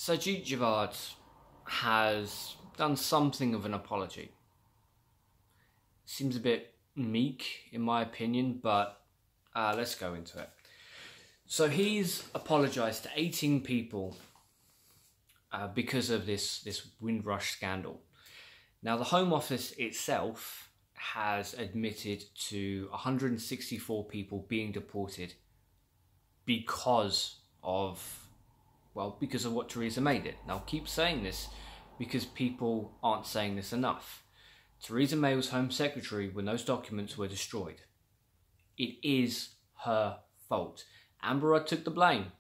Sajid Javid has done something of an apology. Seems a bit meek in my opinion, but let's go into it. So he's apologised to 18 people because of this Windrush scandal. Now the Home Office itself has admitted to 164 people being deported because of what Theresa May did. Now I'll keep saying this because people aren't saying this enough. Theresa May was Home Secretary when those documents were destroyed. It is her fault. Amber Rudd took the blame.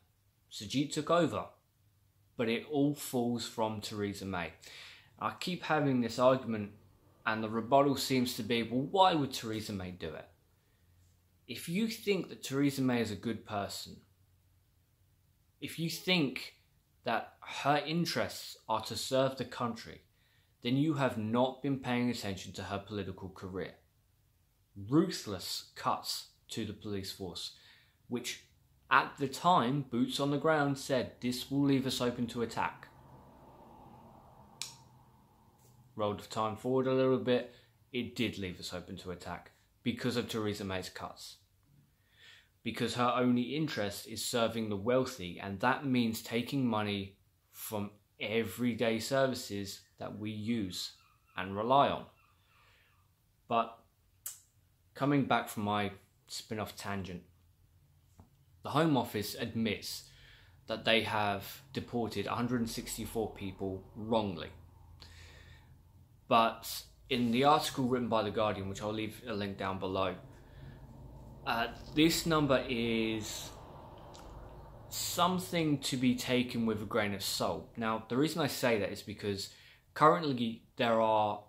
Sajid took over. But it all falls from Theresa May. I keep having this argument and the rebuttal seems to be, well, why would Theresa May do it? If you think that Theresa May is a good person, if you think that her interests are to serve the country, then you have not been paying attention to her political career. Ruthless cuts to the police force, which at the time, boots on the ground said, this will leave us open to attack. Rolled the time forward a little bit, it did leave us open to attack because of Theresa May's cuts. Because her only interest is serving the wealthy, and that means taking money from everyday services that we use and rely on. But coming back from my spin-off tangent, the Home Office admits that they have deported 164 people wrongly. But in the article written by The Guardian, which I'll leave a link down below, this number is something to be taken with a grain of salt. Now, the reason I say that is because currently there are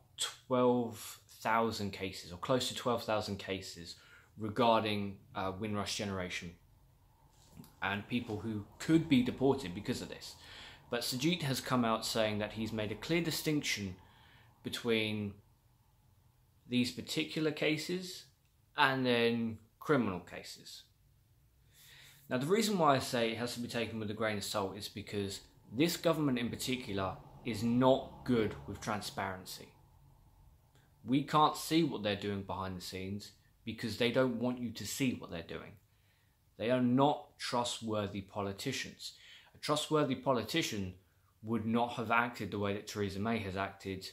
12,000 cases, or close to 12,000 cases, regarding Windrush generation and people who could be deported because of this. But Sajid has come out saying that he's made a clear distinction between these particular cases and then criminal cases. Now the reason why I say it has to be taken with a grain of salt is because this government in particular is not good with transparency. We can't see what they're doing behind the scenes because they don't want you to see what they're doing. They are not trustworthy politicians. A trustworthy politician would not have acted the way that Theresa May has acted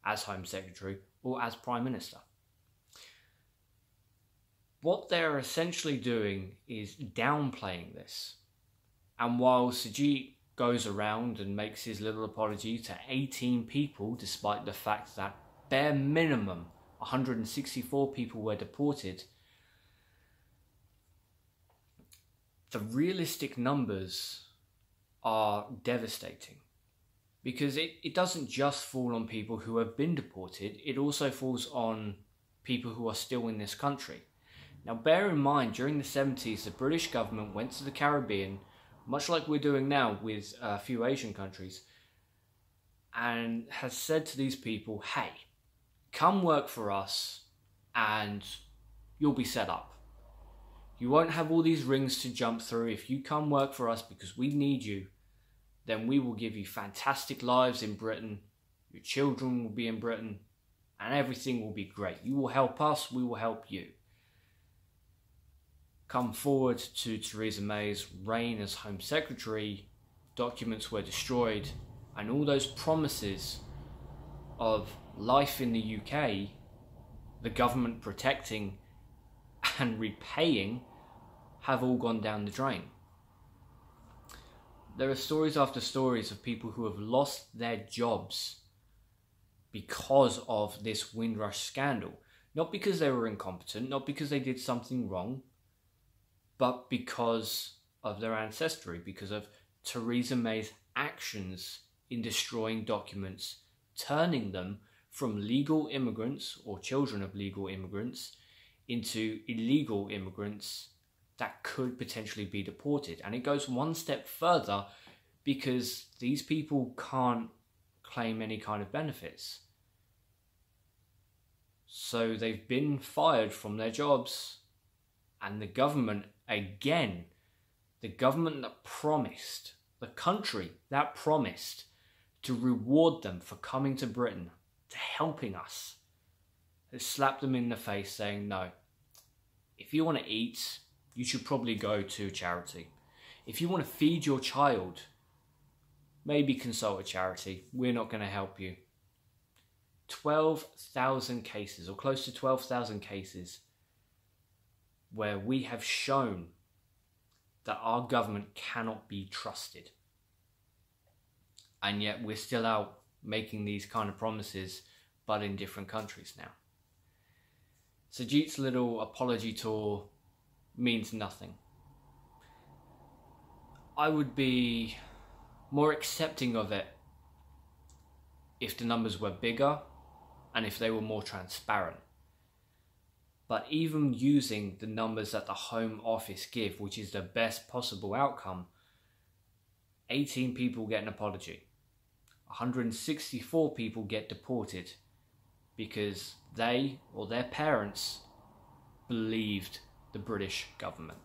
as Home Secretary or as Prime Minister. What they're essentially doing is downplaying this. And while Sajid goes around and makes his little apology to 18 people, despite the fact that bare minimum 164 people were deported, the realistic numbers are devastating. Because it doesn't just fall on people who have been deported, it also falls on people who are still in this country. Now bear in mind, during the 70s, the British government went to the Caribbean, much like we're doing now with a few Asian countries, and has said to these people, hey, come work for us and you'll be set up. You won't have all these rings to jump through. If you come work for us because we need you, then we will give you fantastic lives in Britain. Your children will be in Britain and everything will be great. You will help us, we will help you. Come forward to Theresa May's reign as Home Secretary, documents were destroyed, and all those promises of life in the UK, the government protecting and repaying, have all gone down the drain. There are stories after stories of people who have lost their jobs because of this Windrush scandal. Not because they were incompetent, not because they did something wrong, but because of their ancestry, because of Theresa May's actions in destroying documents, turning them from legal immigrants or children of legal immigrants into illegal immigrants that could potentially be deported. And it goes one step further because these people can't claim any kind of benefits. So they've been fired from their jobs, and the government, again, the government that promised the country that promised to reward them for coming to Britain, to helping us, has slapped them in the face saying, no, if you want to eat, you should probably go to charity. If you want to feed your child, maybe consult a charity. We're not going to help you. 12,000 cases, or close to 12,000 cases, where we have shown that our government cannot be trusted. And yet we're still out making these kind of promises, but in different countries now. Sajid's little apology tour means nothing. I would be more accepting of it if the numbers were bigger and if they were more transparent. But even using the numbers that the Home Office give, which is the best possible outcome, 18 people get an apology. 164 people get deported because they or their parents believed the British government.